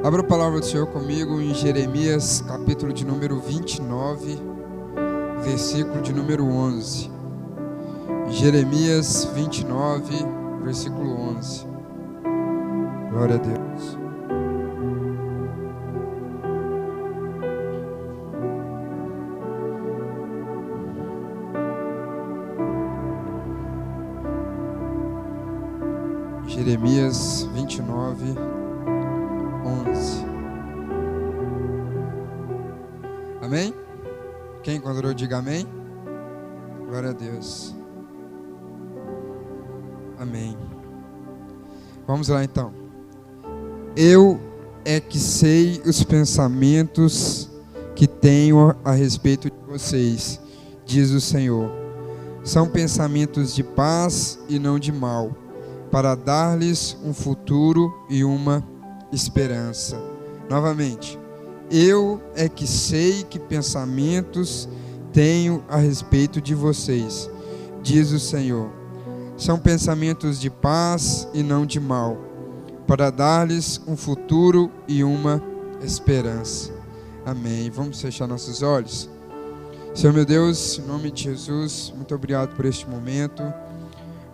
Abra a palavra do Senhor comigo em Jeremias, capítulo de número 29, versículo de número 11. Jeremias 29, versículo 11. Glória a Deus. Jeremias 29, 11. Amém? Quem encontrou, diga amém. Glória a Deus. Amém. Vamos lá então. Eu é que sei os pensamentos que tenho a respeito de vocês, diz o Senhor. São pensamentos de paz e não de mal, para dar-lhes um futuro e uma esperança. Novamente, eu é que sei que pensamentos tenho a respeito de vocês, diz o Senhor. São pensamentos de paz e não de mal, para dar-lhes um futuro e uma esperança. Amém. Vamos fechar nossos olhos. Senhor meu Deus, em nome de Jesus, muito obrigado por este momento.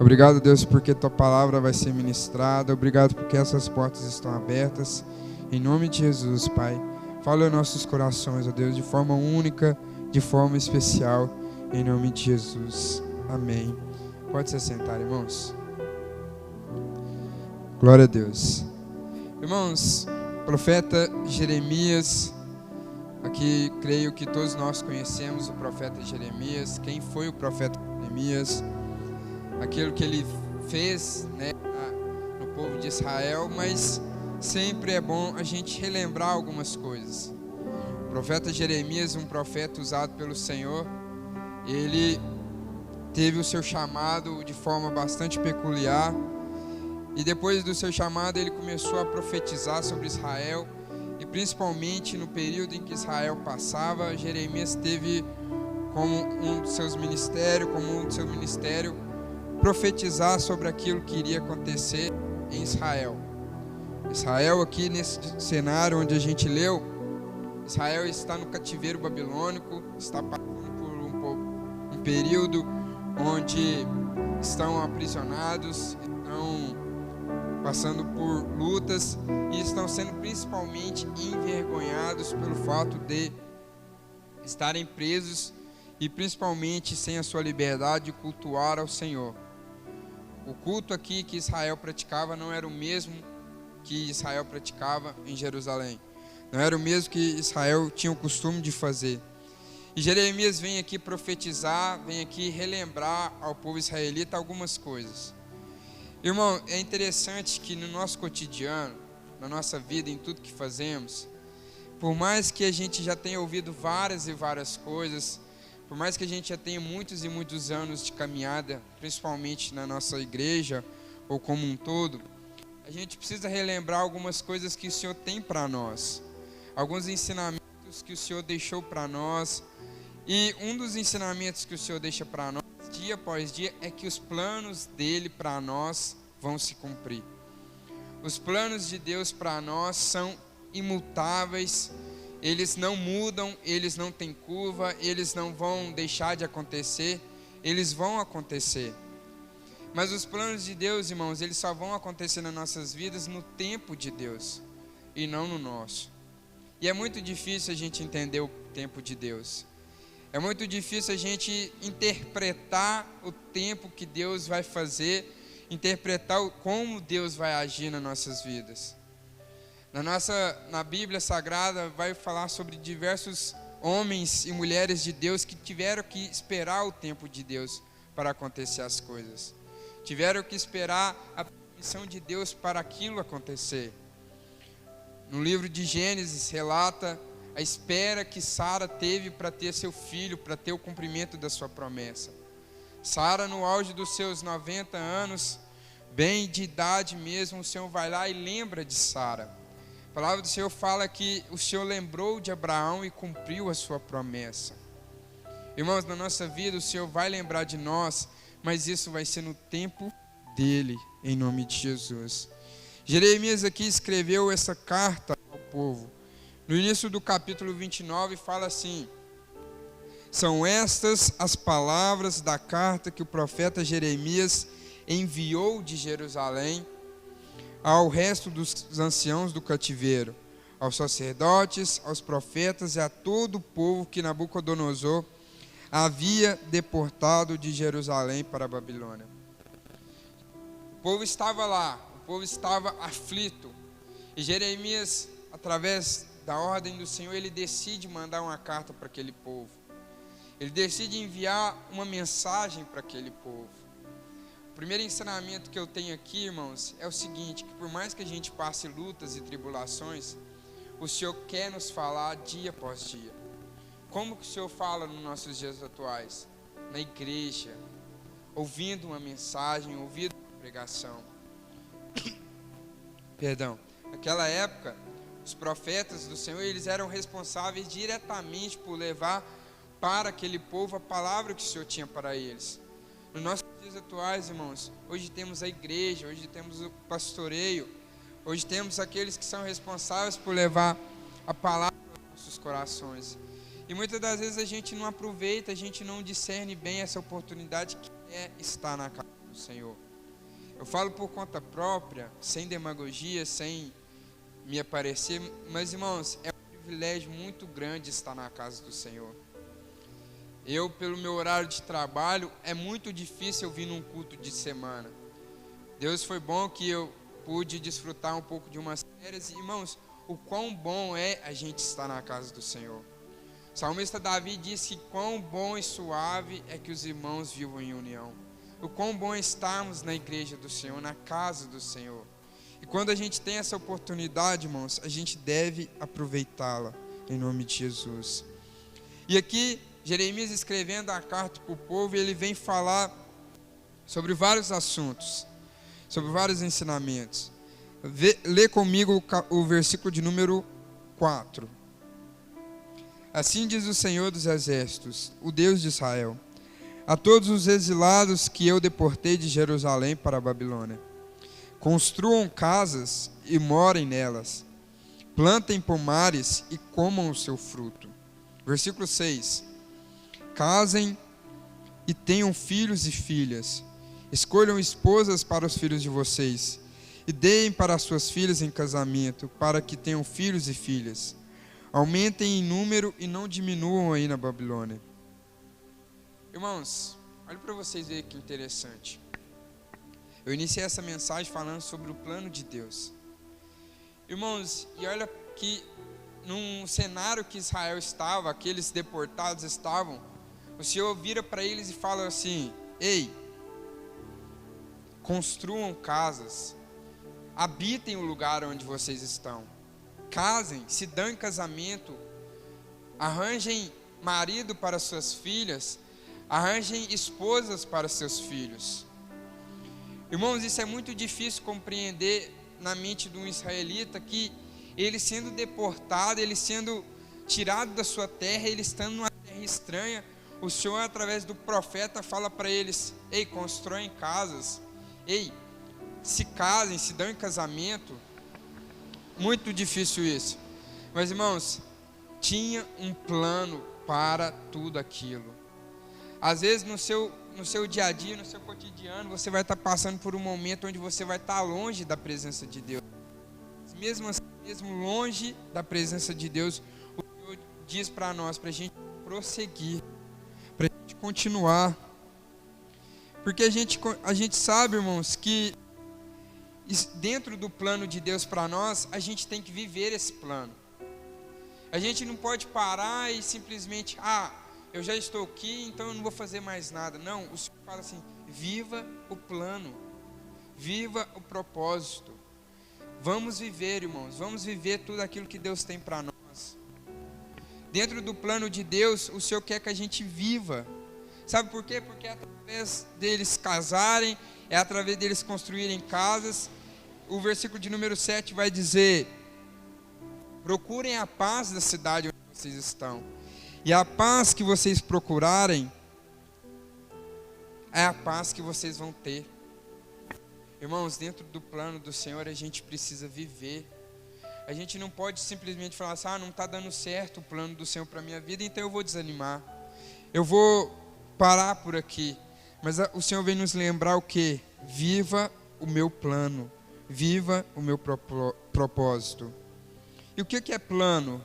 Obrigado, Deus, porque Tua palavra vai ser ministrada. Obrigado porque essas portas estão abertas. Em nome de Jesus, Pai, fala em nossos corações, ó Deus, de forma única, de forma especial, em nome de Jesus. Amém. Pode se sentar, irmãos. Glória a Deus. Irmãos, profeta Jeremias, aqui creio que todos nós conhecemos o profeta Jeremias. Quem foi o profeta Jeremias? Aquilo que ele fez, né, no povo de Israel, mas sempre é bom a gente relembrar algumas coisas. O profeta Jeremias, um profeta usado pelo Senhor, ele teve o seu chamado de forma bastante peculiar, e depois do seu chamado ele começou a profetizar sobre Israel, e principalmente no período em que Israel passava, Jeremias teve como um dos seus ministérios, profetizar sobre aquilo que iria acontecer em Israel. Israel, aqui nesse cenário onde a gente leu, Israel está no cativeiro babilônico, está passando por um período onde estão aprisionados, estão passando por lutas e estão sendo principalmente envergonhados pelo fato de estarem presos e principalmente sem a sua liberdade de cultuar ao Senhor. O culto aqui que Israel praticava não era o mesmo que Israel praticava em Jerusalém. Não era o mesmo que Israel tinha o costume de fazer. E Jeremias vem aqui profetizar, vem aqui relembrar ao povo israelita algumas coisas. Irmão, é interessante que no nosso cotidiano, na nossa vida, em tudo que fazemos, por mais que a gente já tenha ouvido várias e várias coisas, por mais que a gente já tenha muitos e muitos anos de caminhada, principalmente na nossa igreja ou como um todo, a gente precisa relembrar algumas coisas que o Senhor tem para nós, alguns ensinamentos que o Senhor deixou para nós. E um dos ensinamentos que o Senhor deixa para nós, dia após dia, é que os planos dele para nós vão se cumprir. Os planos de Deus para nós são imutáveis. Eles não mudam, eles não têm curva, eles não vão deixar de acontecer, eles vão acontecer. Mas os planos de Deus, irmãos, eles só vão acontecer nas nossas vidas no tempo de Deus e não no nosso. E é muito difícil a gente entender o tempo de Deus. É muito difícil a gente interpretar o tempo que Deus vai fazer, interpretar como Deus vai agir nas nossas vidas. Na Bíblia Sagrada vai falar sobre diversos homens e mulheres de Deus que tiveram que esperar o tempo de Deus para acontecer as coisas. Tiveram que esperar a permissão de Deus para aquilo acontecer. No livro de Gênesis relata a espera que Sara teve para ter seu filho, para ter o cumprimento da sua promessa. Sara, no auge dos seus 90 anos, bem de idade mesmo, o Senhor vai lá e lembra de Sara. A palavra do Senhor fala que o Senhor lembrou de Abraão e cumpriu a sua promessa. Irmãos, na nossa vida o Senhor vai lembrar de nós, mas isso vai ser no tempo dele, em nome de Jesus. Jeremias aqui escreveu essa carta ao povo. No início do capítulo 29 fala assim: são estas as palavras da carta que o profeta Jeremias enviou de Jerusalém ao resto dos anciãos do cativeiro, aos sacerdotes, aos profetas e a todo o povo que Nabucodonosor havia deportado de Jerusalém para a Babilônia. O povo estava lá, o povo estava aflito, e Jeremias, através da ordem do Senhor, ele decide mandar uma carta para aquele povo. Ele decide enviar uma mensagem para aquele povo. O primeiro ensinamento que eu tenho aqui, irmãos, é o seguinte: que por mais que a gente passe lutas e tribulações, o Senhor quer nos falar dia após dia. Como que o Senhor fala nos nossos dias atuais? Na igreja, ouvindo uma mensagem, ouvindo uma pregação. Perdão. Naquela época, os profetas do Senhor, eles eram responsáveis diretamente por levar para aquele povo a palavra que o Senhor tinha para eles. Nos nossos dias atuais, irmãos, hoje temos a igreja, hoje temos o pastoreio, hoje temos aqueles que são responsáveis por levar a palavra aos nossos corações. E muitas das vezes a gente não aproveita, a gente não discerne bem essa oportunidade que é estar na casa do Senhor. Eu falo por conta própria, sem demagogia, sem me aparecer, mas, irmãos, é um privilégio muito grande estar na casa do Senhor. Eu, pelo meu horário de trabalho, é muito difícil eu vir num culto de semana. Deus foi bom que eu pude desfrutar um pouco de umas férias. Irmãos, o quão bom é a gente estar na casa do Senhor. O salmista Davi disse que quão bom e suave é que os irmãos vivam em união. O quão bom é estarmos na igreja do Senhor, na casa do Senhor. E quando a gente tem essa oportunidade, irmãos, a gente deve aproveitá-la, em nome de Jesus. E aqui, Jeremias escrevendo a carta para o povo, ele vem falar sobre vários assuntos, sobre vários ensinamentos. Lê comigo o versículo de número 4. Assim diz o Senhor dos Exércitos, o Deus de Israel: a todos os exilados que eu deportei de Jerusalém para a Babilônia, construam casas e morem nelas, plantem pomares e comam o seu fruto. Versículo 6. Casem e tenham filhos e filhas, escolham esposas para os filhos de vocês, e deem para as suas filhas em casamento, para que tenham filhos e filhas. Aumentem em número e não diminuam aí na Babilônia. Irmãos, olha para vocês verem que interessante. Eu iniciei essa mensagem falando sobre o plano de Deus. Irmãos, e olha que num cenário que Israel estava, aqueles deportados estavam, o Senhor vira para eles e fala assim: ei, construam casas, habitem o lugar onde vocês estão, casem, se dão em casamento, arranjem marido para suas filhas, arranjem esposas para seus filhos. Irmãos, isso é muito difícil compreender na mente de um israelita, que ele sendo deportado, ele sendo tirado da sua terra, ele estando numa terra estranha, o Senhor, através do profeta, fala para eles: ei, constroem casas, ei, se casem, se dão em casamento. Muito difícil isso. Mas, irmãos, tinha um plano para tudo aquilo. Às vezes no seu dia a dia, no seu cotidiano, você vai estar passando por um momento onde você vai estar longe da presença de Deus. Mesmo assim, mesmo longe da presença de Deus, o Senhor diz para nós, para a gente prosseguir, para a gente continuar. Porque a gente sabe, irmãos, que dentro do plano de Deus para nós, a gente tem que viver esse plano. A gente não pode parar e simplesmente, eu já estou aqui, então eu não vou fazer mais nada. Não, o Senhor fala assim: viva o plano, viva o propósito. Vamos viver, irmãos, vamos viver tudo aquilo que Deus tem para nós. Dentro do plano de Deus, o Senhor quer que a gente viva. Sabe por quê? Porque é através deles casarem, é através deles construírem casas. O versículo de número 7 vai dizer: procurem a paz da cidade onde vocês estão. E a paz que vocês procurarem é a paz que vocês vão ter. Irmãos, dentro do plano do Senhor a gente precisa viver. A gente não pode simplesmente falar assim, não está dando certo o plano do Senhor para a minha vida, então eu vou desanimar. Eu vou parar por aqui. Mas o Senhor vem nos lembrar o quê? Viva o meu plano. Viva o meu propósito. E o que é plano?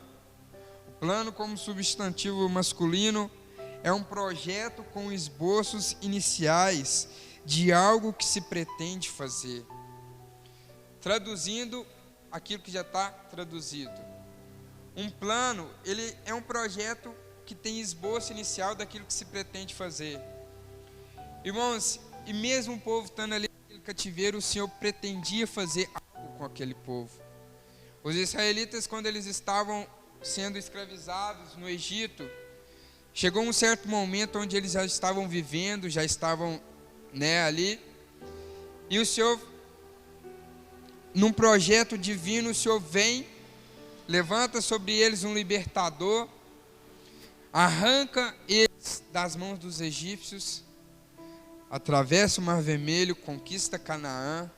O plano, como substantivo masculino, é um projeto com esboços iniciais de algo que se pretende fazer. Traduzindo aquilo que já está traduzido. Um plano, ele é um projeto que tem esboço inicial daquilo que se pretende fazer. Irmãos, e mesmo o povo estando ali naquele cativeiro, o Senhor pretendia fazer algo com aquele povo. Os israelitas, quando eles estavam sendo escravizados no Egito, chegou um certo momento onde eles já estavam vivendo, já estavam ali, e o Senhor, num projeto divino, o Senhor vem, levanta sobre eles um libertador, arranca eles das mãos dos egípcios, atravessa o Mar Vermelho, conquista Canaã.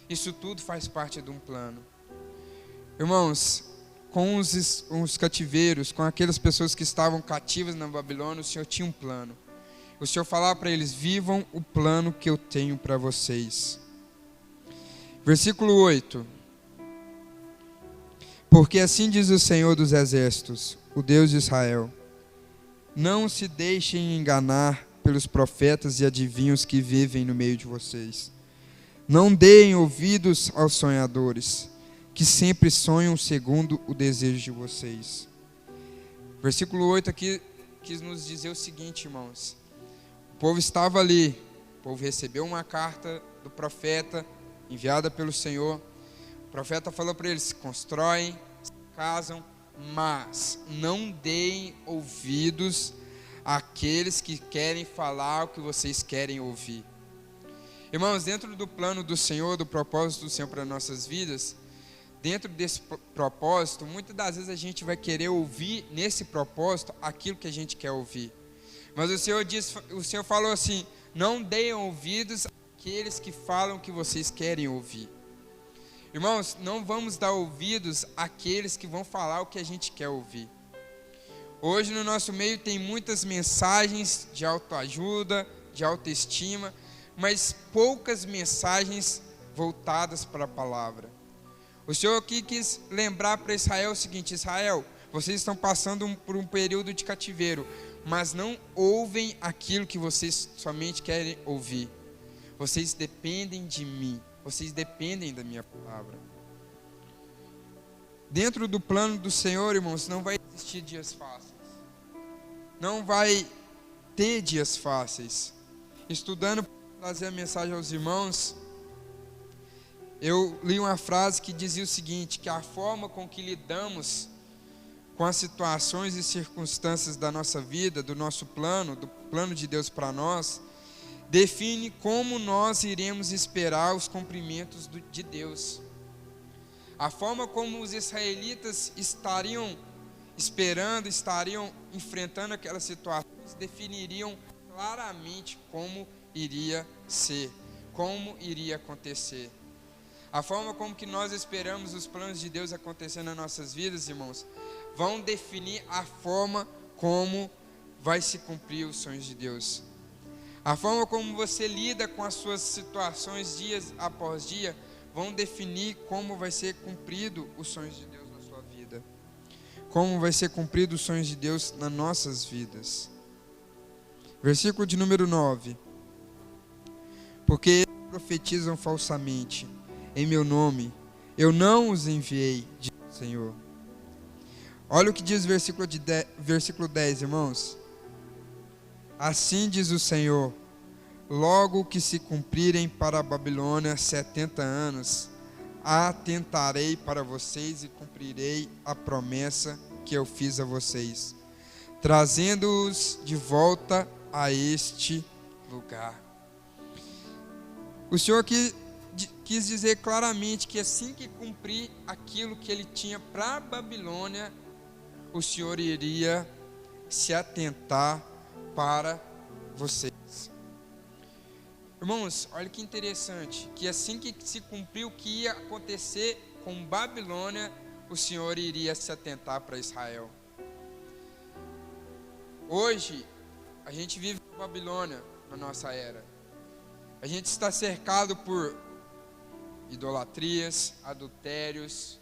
Isso tudo faz parte de um plano. Irmãos, com os cativeiros, com aquelas pessoas que estavam cativas na Babilônia, o Senhor tinha um plano. O Senhor falava para eles: vivam o plano que eu tenho para vocês. Versículo 8. Porque assim diz o Senhor dos Exércitos, o Deus de Israel: não se deixem enganar pelos profetas e adivinhos que vivem no meio de vocês. Não deem ouvidos aos sonhadores, que sempre sonham segundo o desejo de vocês. Versículo 8 aqui quis nos dizer o seguinte, irmãos. O povo estava ali, o povo recebeu uma carta do profeta, enviada pelo Senhor. O profeta falou para eles: constroem, se casam, mas não deem ouvidos àqueles que querem falar o que vocês querem ouvir. Irmãos, dentro do plano do Senhor, do propósito do Senhor para nossas vidas, dentro desse propósito, muitas das vezes a gente vai querer ouvir nesse propósito aquilo que a gente quer ouvir. Mas o Senhor falou assim: não deem ouvidos àqueles que falam o que vocês querem ouvir. Irmãos, não vamos dar ouvidos àqueles que vão falar o que a gente quer ouvir. Hoje no nosso meio tem muitas mensagens de autoajuda, de autoestima, mas poucas mensagens voltadas para a palavra. O Senhor aqui quis lembrar para Israel o seguinte: Israel, vocês estão passando por um período de cativeiro, mas não ouvem aquilo que vocês somente querem ouvir. Vocês dependem de mim, vocês dependem da minha palavra. Dentro do plano do Senhor, irmãos, não vai existir dias fáceis. Não vai ter dias fáceis. Estudando para trazer a mensagem aos irmãos, eu li uma frase que dizia o seguinte: que a forma com que lidamos com as situações e circunstâncias da nossa vida, do nosso plano, do plano de Deus para nós, define como nós iremos esperar os cumprimentos de Deus. A forma como os israelitas estariam esperando, estariam enfrentando aquelas situações, definiriam claramente como iria ser, como iria acontecer. A forma como que nós esperamos os planos de Deus acontecer nas nossas vidas, irmãos, vão definir a forma como vai se cumprir os sonhos de Deus. A forma como você lida com as suas situações dias após dia vão definir como vai ser cumprido os sonhos de Deus na sua vida. Como vai ser cumprido os sonhos de Deus nas nossas vidas. Versículo de número 9. Porque eles profetizam falsamente em meu nome, eu não os enviei, diz o Senhor. Olha o que diz o versículo 10, irmãos. Assim diz o Senhor: logo que se cumprirem para a Babilônia 70 anos, atentarei para vocês e cumprirei a promessa que eu fiz a vocês, trazendo-os de volta a este lugar. O Senhor quis dizer claramente que assim que cumprir aquilo que ele tinha para a Babilônia, o Senhor iria se atentar para vocês. Irmãos, olha que interessante, que assim que se cumpriu o que ia acontecer com Babilônia, o Senhor iria se atentar para Israel. Hoje, a gente vive com Babilônia na nossa era. A gente está cercado por idolatrias, adultérios.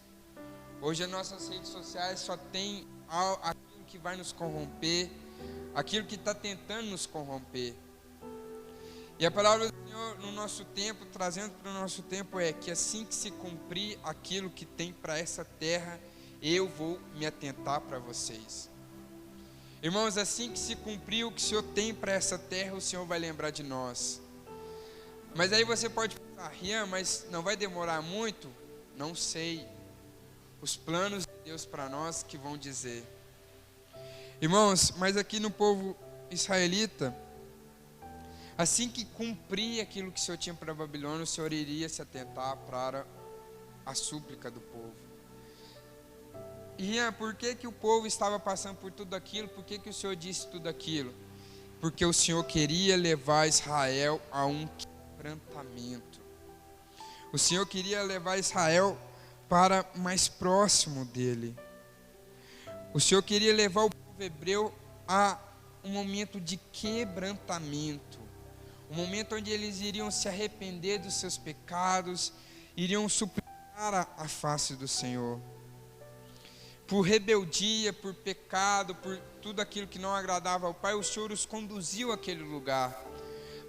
Hoje as nossas redes sociais só tem aquilo que vai nos corromper, aquilo que está tentando nos corromper. E a palavra do Senhor no nosso tempo, trazendo para o nosso tempo, é que assim que se cumprir aquilo que tem para essa terra, eu vou me atentar para vocês. Irmãos, assim que se cumprir o que o Senhor tem para essa terra, o Senhor vai lembrar de nós. Mas aí você pode pensar, Rian, mas não vai demorar muito? Não sei. Os planos de Deus para nós que vão dizer. Irmãos, mas aqui no povo israelita, assim que cumprir aquilo que o Senhor tinha para a Babilônia, o Senhor iria se atentar para a súplica do povo. E Rian, por que o povo estava passando por tudo aquilo? Por que o Senhor disse tudo aquilo? Porque o Senhor queria levar Israel a um quebrantamento. O Senhor queria levar Israel para mais próximo dele. O Senhor queria levar o povo hebreu a um momento de quebrantamento. Um momento onde eles iriam se arrepender dos seus pecados, iriam suplicar a face do Senhor. Por rebeldia, por pecado, por tudo aquilo que não agradava ao Pai, o Senhor os conduziu àquele lugar.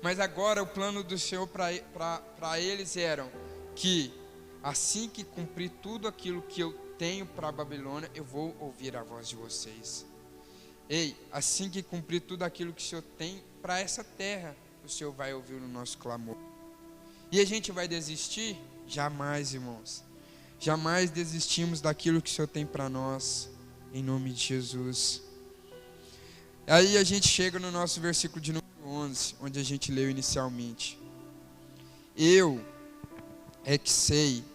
Mas agora o plano do Senhor para eles era que assim que cumprir tudo aquilo que eu tenho para a Babilônia, eu vou ouvir a voz de vocês. Ei, assim que cumprir tudo aquilo que o Senhor tem para essa terra, o Senhor vai ouvir o nosso clamor. E a gente vai desistir? Jamais, irmãos. Jamais desistimos daquilo que o Senhor tem para nós, em nome de Jesus. Aí a gente chega no nosso versículo de número 11, onde a gente leu inicialmente. Eu é que sei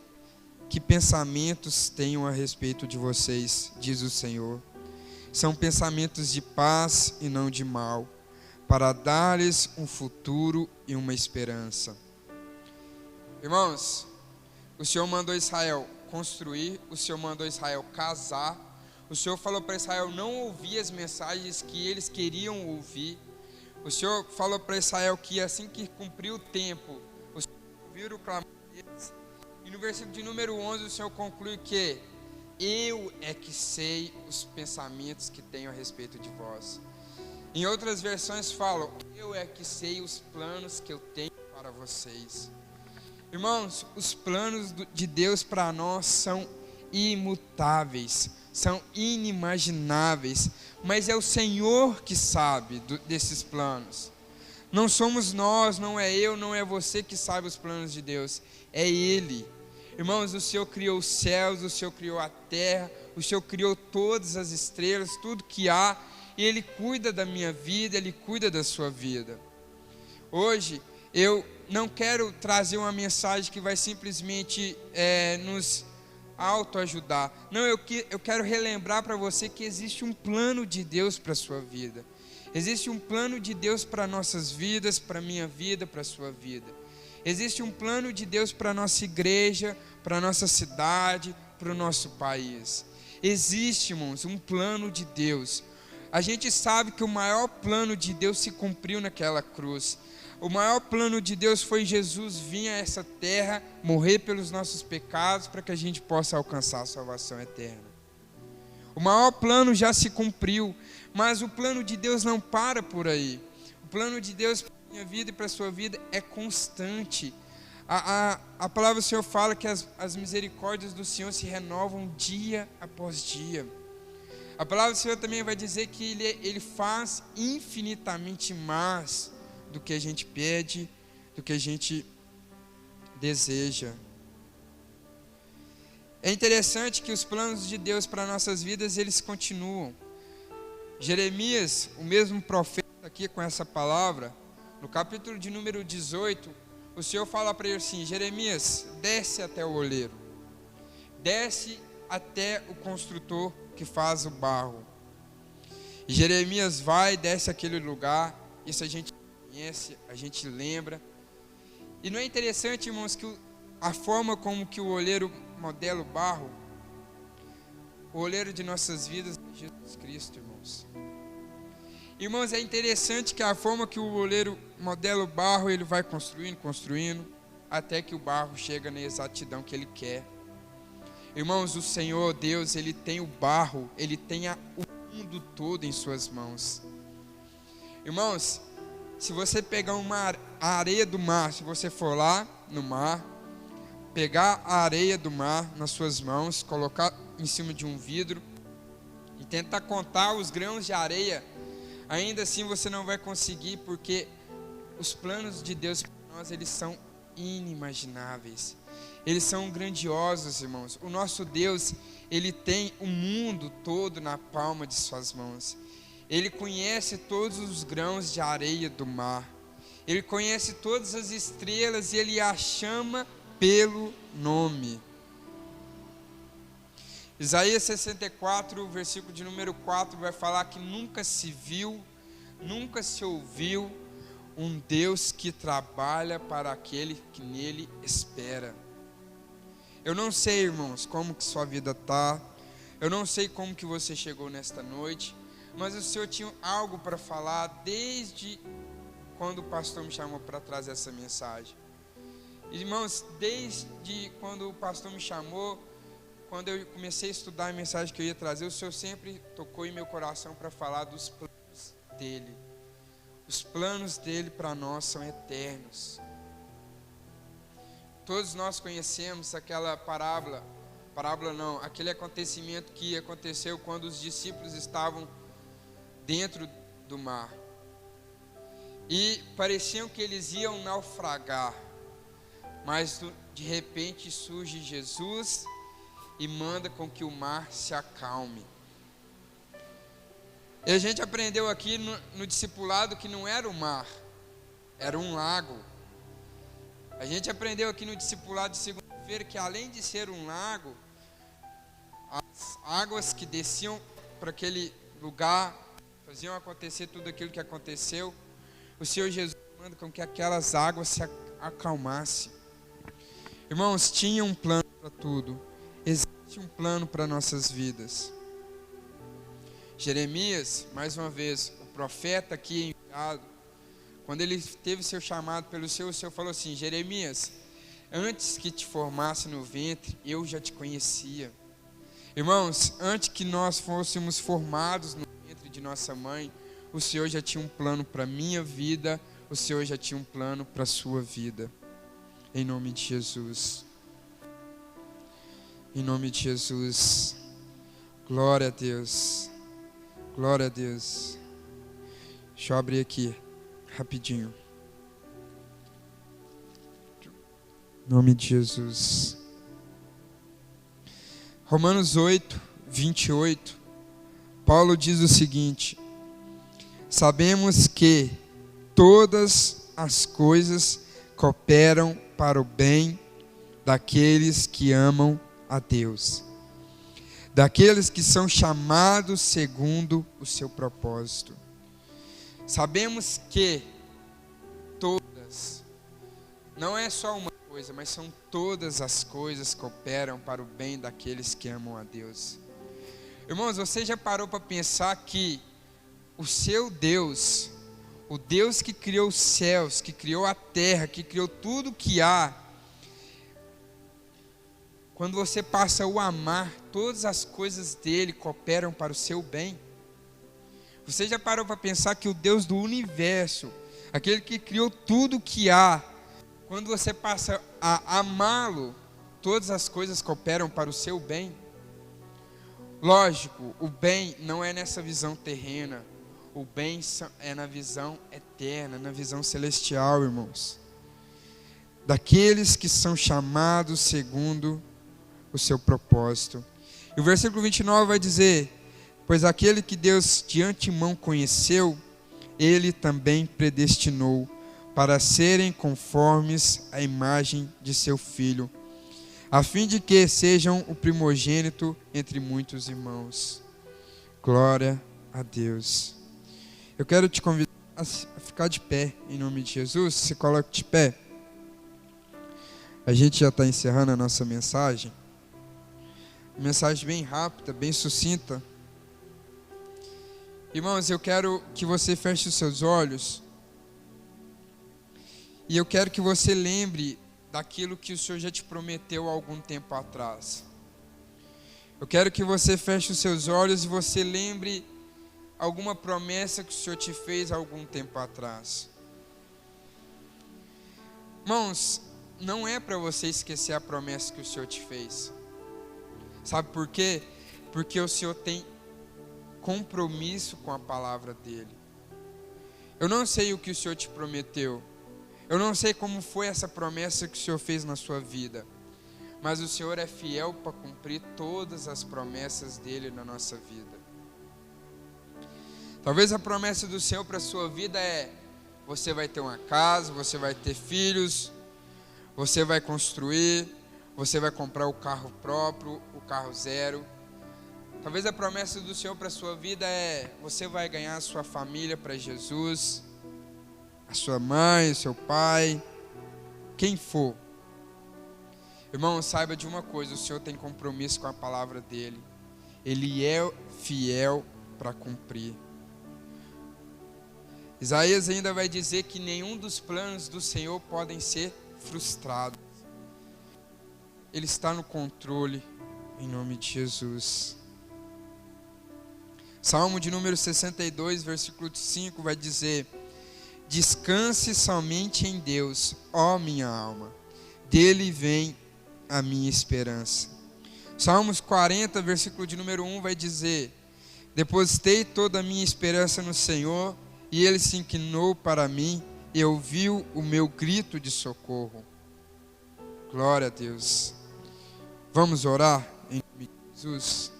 que pensamentos tenho a respeito de vocês, diz o Senhor. São pensamentos de paz e não de mal, para dar-lhes um futuro e uma esperança. Irmãos, o Senhor mandou Israel construir, o Senhor mandou Israel casar, o Senhor falou para Israel não ouvir as mensagens que eles queriam ouvir, o Senhor falou para Israel que assim que cumprir o tempo, o Senhor ouviu o clamor deles, e no versículo de número 11 o Senhor conclui que eu é que sei os pensamentos que tenho a respeito de vós. Em outras versões falam, eu é que sei os planos que eu tenho para vocês. Irmãos, os planos de Deus para nós são imutáveis, são inimagináveis, mas é o Senhor que sabe desses planos. Não somos nós, não é eu, não é você que sabe os planos de Deus, é Ele. Irmãos, o Senhor criou os céus, o Senhor criou a terra, o Senhor criou todas as estrelas, tudo que há, e Ele cuida da minha vida, Ele cuida da sua vida. Hoje, eu não quero trazer uma mensagem que vai simplesmente nos autoajudar. Não, eu quero relembrar para você que existe um plano de Deus para a sua vida. Existe um plano de Deus para nossas vidas, para a minha vida, para a sua vida. Existe um plano de Deus para a nossa igreja, para a nossa cidade, para o nosso país. Existe, irmãos, um plano de Deus. A gente sabe que o maior plano de Deus se cumpriu naquela cruz. O maior plano de Deus foi Jesus vir a essa terra, morrer pelos nossos pecados, para que a gente possa alcançar a salvação eterna. O maior plano já se cumpriu, mas o plano de Deus não para por aí. O plano de Deus para a minha vida e para a sua vida é constante. A palavra do Senhor fala que as misericórdias do Senhor se renovam dia após dia. A palavra do Senhor também vai dizer que Ele faz infinitamente mais do que a gente pede, do que a gente deseja. É interessante que os planos de Deus para nossas vidas, eles continuam. Jeremias, o mesmo profeta aqui com essa palavra, no capítulo de número 18, o Senhor fala para ele assim: Jeremias, desce até o oleiro, desce até o construtor que faz o barro. E Jeremias vai, desce aquele lugar, isso a gente conhece, a gente lembra. E não é interessante, irmãos, que a forma como que o oleiro modela o barro, o oleiro de nossas vidas é Jesus Cristo, irmãos. Irmãos, é interessante que a forma que o oleiro modela o barro, ele vai construindo, até que o barro chega na exatidão que ele quer. Irmãos, o Senhor Deus, ele tem o barro, ele tem o mundo todo em suas mãos. Irmãos, se você pegar a areia do mar, se você for lá no mar, pegar a areia do mar nas suas mãos, colocar em cima de um vidro e tentar contar os grãos de areia, ainda assim você não vai conseguir, porque os planos de Deus para nós, eles são inimagináveis. Eles são grandiosos, irmãos. O nosso Deus, ele tem o mundo todo na palma de suas mãos. Ele conhece todos os grãos de areia do mar. Ele conhece todas as estrelas e ele as chama pelo nome. Isaías 64, versículo de número 4, vai falar que nunca se viu, nunca se ouviu um Deus que trabalha para aquele que nele espera. Eu não sei, irmãos, como que sua vida está, eu não sei como que você chegou nesta noite, mas o Senhor tinha algo para falar desde quando o pastor me chamou para trazer essa mensagem. Irmãos, desde quando o pastor me chamou, quando eu comecei a estudar a mensagem que eu ia trazer, o Senhor sempre tocou em meu coração para falar dos planos dele. Os planos dele para nós são eternos. Todos nós conhecemos aquela parábola não, aquele acontecimento que aconteceu quando os discípulos estavam dentro do mar. E pareciam que eles iam naufragar, mas de repente surge Jesus e manda com que o mar se acalme. E a gente aprendeu aqui no discipulado que não era o mar, era um lago. A gente aprendeu aqui no discipulado de segunda-feira que além de ser um lago, as águas que desciam para aquele lugar faziam acontecer tudo aquilo que aconteceu. O Senhor Jesus manda com que aquelas águas se acalmassem. Irmãos, tinha um plano para tudo. Existe um plano para nossas vidas. Jeremias, mais uma vez, o profeta aqui enviado, quando ele teve seu chamado pelo Senhor, o Senhor falou assim: Jeremias, antes que te formasse no ventre, eu já te conhecia. Irmãos, antes que nós fôssemos formados no ventre de nossa mãe, o Senhor já tinha um plano para a minha vida, o Senhor já tinha um plano para a sua vida. Em nome de Jesus. Em nome de Jesus. Glória a Deus. Glória a Deus. Deixa eu abrir aqui, rapidinho. Em nome de Jesus. Romanos 8, 28. Paulo diz o seguinte: sabemos que todas as coisas cooperam para o bem daqueles que amam a Deus, daqueles que são chamados segundo o seu propósito. Sabemos que todas, não é só uma coisa, mas são todas as coisas que cooperam para o bem daqueles que amam a Deus. Irmãos, você já parou para pensar que o seu Deus, o Deus que criou os céus, que criou a terra, que criou tudo que há, quando você passa a o amar, todas as coisas dele cooperam para o seu bem? Você já parou para pensar que o Deus do universo, aquele que criou tudo que há, quando você passa a amá-lo, todas as coisas cooperam para o seu bem? Lógico, o bem não é nessa visão terrena, o bem é na visão eterna, na visão celestial, irmãos. Daqueles que são chamados segundo o seu propósito. E o versículo 29 vai dizer: pois aquele que Deus de antemão conheceu, ele também predestinou para serem conformes à imagem de seu Filho, a fim de que sejam o primogênito entre muitos irmãos. Glória a Deus. Eu quero te convidar a ficar de pé, em nome de Jesus. Se coloque de pé. A gente já está encerrando a nossa mensagem. Mensagem bem rápida, bem sucinta. Irmãos, eu quero que você feche os seus olhos. E eu quero que você lembre daquilo que o Senhor já te prometeu há algum tempo atrás. Eu quero que você feche os seus olhos e você lembre alguma promessa que o Senhor te fez há algum tempo atrás. Irmãos, não é para você esquecer a promessa que o Senhor te fez. Sabe por quê? Porque o Senhor tem compromisso com a palavra dele. Eu não sei o que o Senhor te prometeu. Eu não sei como foi essa promessa que o Senhor fez na sua vida. Mas o Senhor é fiel para cumprir todas as promessas dele na nossa vida. Talvez a promessa do Senhor para a sua vida é: você vai ter uma casa, você vai ter filhos, você vai construir, você vai comprar o carro próprio, o carro zero. Talvez a promessa do Senhor para a sua vida é: você vai ganhar a sua família para Jesus, a sua mãe, o seu pai, quem for. Irmão, saiba de uma coisa: o Senhor tem compromisso com a palavra dele. Ele é fiel para cumprir. Isaías ainda vai dizer que nenhum dos planos do Senhor podem ser frustrados. Ele está no controle, em nome de Jesus. Salmo de número 62, versículo 5 vai dizer: descanse somente em Deus, ó minha alma, dele vem a minha esperança. Salmos 40, versículo de número 1 vai dizer: depositei toda a minha esperança no Senhor, e ele se inclinou para mim e ouviu o meu grito de socorro. Glória a Deus. Vamos orar em nome de Jesus.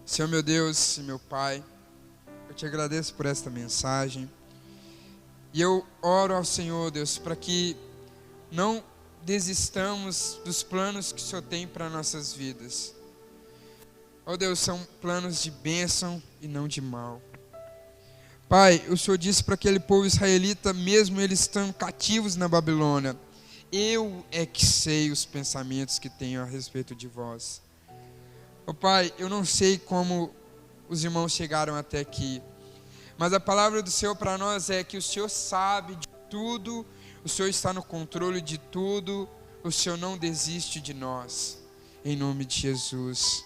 Senhor meu Deus e meu Pai, eu te agradeço por esta mensagem. E eu oro ao Senhor, Deus, para que não desistamos dos planos que o Senhor tem para nossas vidas. Ó Deus, são planos de bênção e não de mal. Pai, o Senhor disse para aquele povo israelita, mesmo eles estando cativos na Babilônia: eu é que sei os pensamentos que tenho a respeito de vós. Ó Pai, eu não sei como os irmãos chegaram até aqui, mas a palavra do Senhor para nós é que o Senhor sabe de tudo, o Senhor está no controle de tudo, o Senhor não desiste de nós. Em nome de Jesus,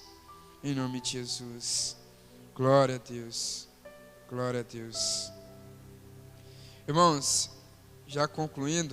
em nome de Jesus. Glória a Deus, glória a Deus. Irmãos, já concluindo,